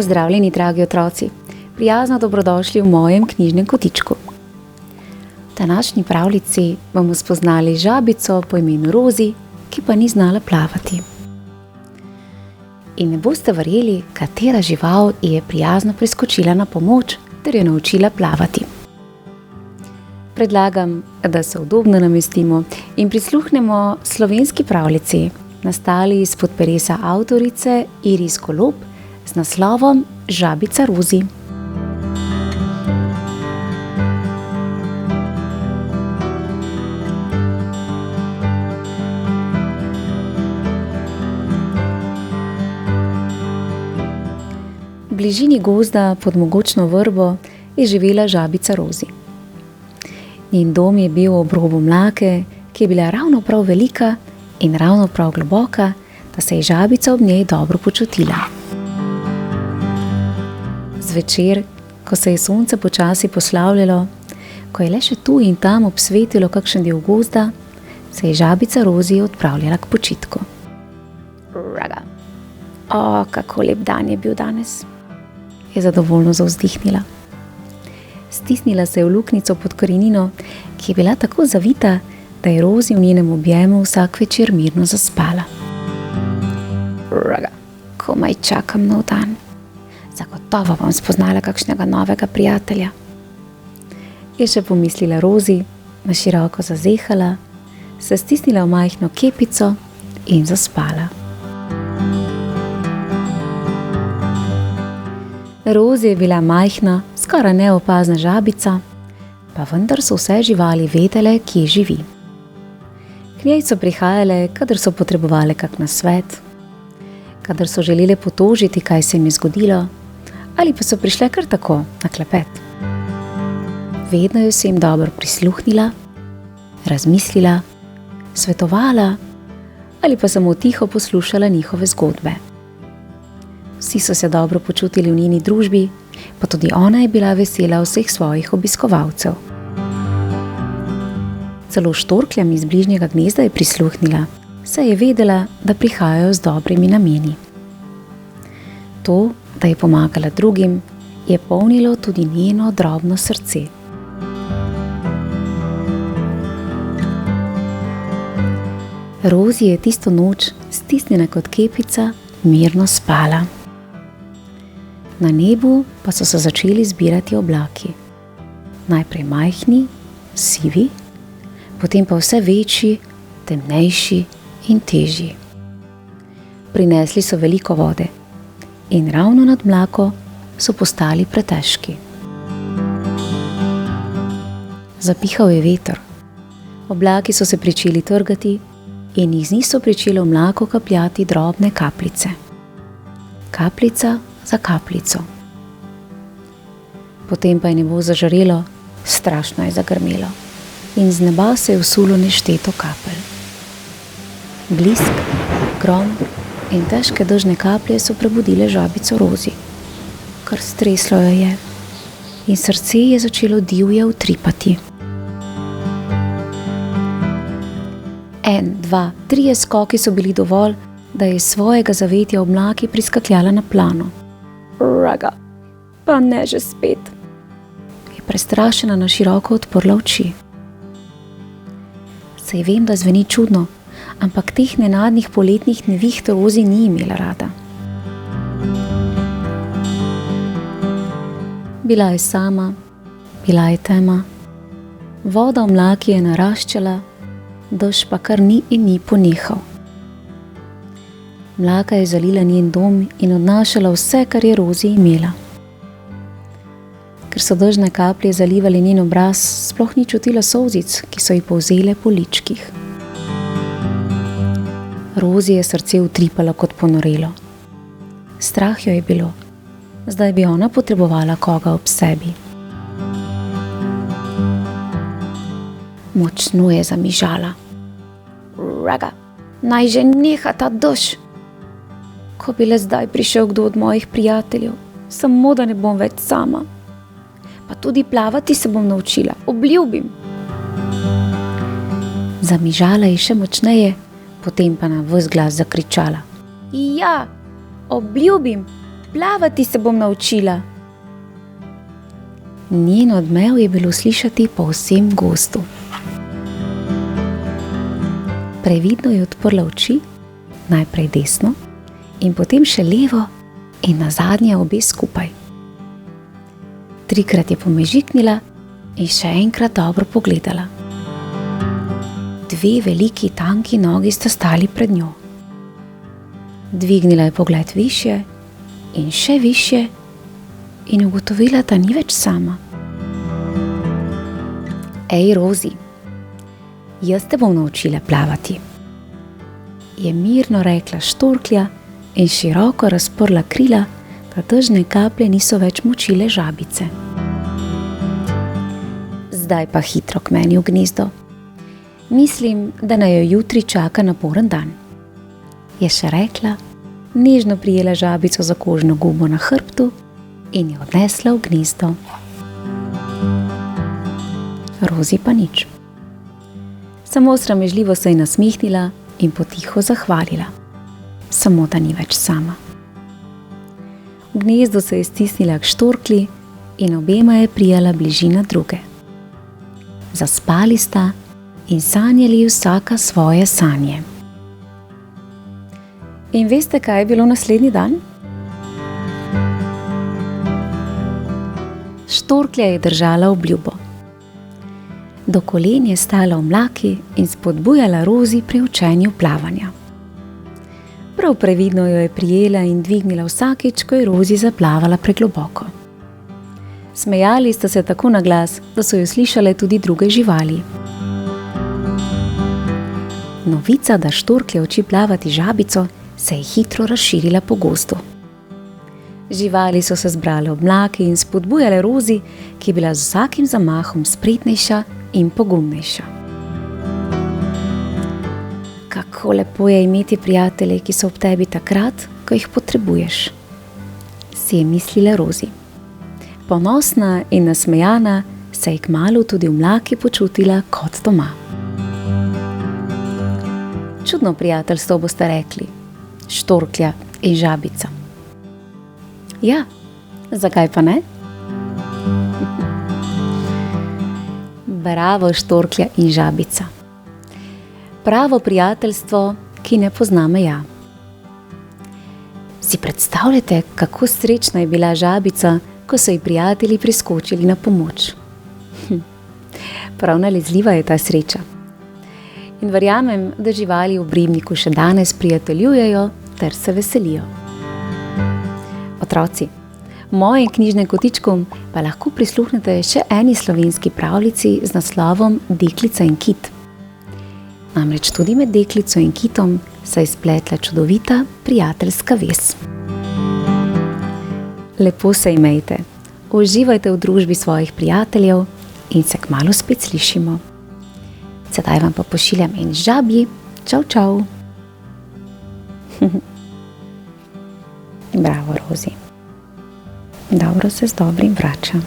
Pozdravljeni, dragi otroci, prijazno dobrodošli v mojem knjižnem kotičku. V današnji pravljici bomo spoznali žabico po imenu Rozi, ki pa ni znala plavati. In ne boste verjeli, katera žival je prijazno priskočila na pomoč ter jo naučila plavati. Predlagam, da se udobno namestimo in prisluhnemo slovenski pravljici, nastali izpod peresa avtorice Iris Golob, z naslovom Žabica Rozi. V bližini gozda pod mogočno vrbo je živela žabica Rozi. Njen dom je bil ob robu mlake, ki je bila ravno prav velika in ravno prav globoka, da se je žabica ob njej dobro počutila. Zvečer, ko se je sonce počasi poslavljalo, ko je le še tu in tam obsvetilo kakšen del gozda, se je žabica Rozi odpravljala k počitku. Raga. O, kako lep dan je bil danes, je zadovoljno zavzdihnila. Stisnila se je v luknjico pod korenino, ki je bila tako zavita, da je Rozi v njenem objemu vsak večer mirno zaspala. Raga, komaj čakam nov dan. Zagotovo bom spoznala kakšnega novega prijatelja. Je še pomislila Rozi, na široko zazehala, se stisnila v majhno kepico in zaspala. Rozi je bila majhna, skoraj neopazna žabica, pa vendar so vse živali vedele, kje živi. K njej so prihajale, kadar so potrebovale kak nasvet, kadar so želele potožiti, kaj se jim je zgodilo, ali pa so prišle kar tako na klepet. Vedno je se jim dobro prisluhnila, razmislila, svetovala ali pa samo tiho poslušala njihove zgodbe. Vsi so se dobro počutili v njeni družbi, pa tudi ona je bila vesela vseh svojih obiskovalcev. Celo štorkljam iz bližnjega gnezda je prisluhnila, saj je vedela, da prihajajo z dobrimi nameni. To, da je pomagala drugim, je polnilo tudi njeno drobno srce. Rozi je tisto noč, stisnjena kot kepica, mirno spala. Na nebu pa so se začeli zbirati oblaki. Najprej majhni, sivi, potem pa vse večji, temnejši in težji. Prinesli so veliko vode in ravno nad mlako so postali pretežki. Zapihal je veter, oblaki so se pričeli trgati in iz njih so pričele v mlako kapljati drobne kapljice. Kapljica za kapljico. Potem pa je nebo zažarelo, strašno je zagrmelo in z neba se je vsulo nešteto kapelj. Blisk, grom in težke dežne kaplje so prebudile žabico Rozi. Kar streslo jo je in srce je začelo divje utripati. 1, 2, 3 skoki so bili dovolj, da je iz svojega zavetja oblaki priskakljala na plano. Raga, pa ne že spet, je prestrašena na široko odprla oči. Saj vem, da zveni čudno, ampak teh nenadnih poletnih neviht Rozi ni imela rada. Bila je sama, bila je tema, voda v mlaki je naraščala, dež pa kar ni in ni ponehal. Mlaka je zalila njen dom in odnašala vse, kar je Rozi imela. Ker so dežne kaplje zalivali njen obraz, sploh ni čutila solzic, ki so ji polzele po ličkih. Rozi je srce utripalo kot ponorelo. Strah jo je bilo, zdaj bi ona potrebovala koga ob sebi. Močno je zamižala. Raga, Naj že neha ta dež. Ko bi le zdaj prišel kdo od mojih prijateljev, samo da ne bom več sama. Pa tudi plavati se bom naučila, obljubim. Zamižala je še močneje, potem pa na ves glas zakričala. Ja, obljubim, plavati se bom naučila. Njen odmev je bilo slišati po vsem gozdu. Previdno je odprla oči, najprej desno in potem še levo in nazadnje obe skupaj. 3-krat je pomežiknila in še enkrat dobro pogledala. 2 veliki tanki nogi sta stali pred njo. Dvignila je pogled višje in še višje in ugotovila, da ni več sama. Ej, Rozi, jaz te bom naučila plavati, je mirno rekla štorklja in široko razprla krila, da dežne kaplje niso več močile žabice. Zdaj pa hitro k meni v gnezdo. Mislim, da naj jo jutri čaka naporen dan, je še rekla, nežno prijela žabico za kožno gumo na hrbtu in jo odnesla v gnezdo. Rozi pa nič. Samo sramežljivo se je nasmehnila in potiho zahvalila, samo da ni več sama. V gnezdu se je stisnila k štorklji in obema je prijala bližina druge. Zaspali sta in sanjali vsaka svoje sanje. In veste, kaj je bilo naslednji dan? Štorklja je držala obljubo. Do kolen je stala v mlaki in spodbujala Rozi pri učenju plavanja. Prav previdno jo je prijela in dvignila vsakič, ko je Rozi zaplavala pregloboko. Smejali sta se tako na glas, da so jo slišale tudi druge živali. Novica, da štorklja uči plavati žabico, se je hitro razširila po gozdu. Živali so se zbrale ob mlaki in spodbujale Rozi, ki je bila z vsakim zamahom spretnejša in pogumnejša. Kako lepo je imeti prijatelje, ki so ob tebi takrat, ko jih potrebuješ, si je mislila Rozi. Ponosna in nasmejana se je kmalu tudi v mlaki počutila kot doma. Čudno prijateljstvo boste rekli, štorklja in žabica. Ja, zakaj pa ne? Bravo, štorklja in žabica. Pravo prijateljstvo, ki ne pozna meja. Si predstavljate, kako srečna je bila žabica, ko so ji prijatelji priskočili na pomoč. Prav nalezljiva je ta sreča. In verjamem, da živali v Ribniku še danes prijateljujejo ter se veselijo. Otroci, mojim knjižnem kotičkom pa lahko prisluhnete še eni slovenski pravljici z naslovom Deklica in kit. Namreč tudi med deklico in kitom se je spletla čudovita prijateljska vez. Lepo se imejte, uživajte v družbi svojih prijateljev in se kmalu spet slišimo. Sedaj vam pa pošiljam en žabji. Čau, čau. Bravo, Rozi. Dobro se z dobrim vrača.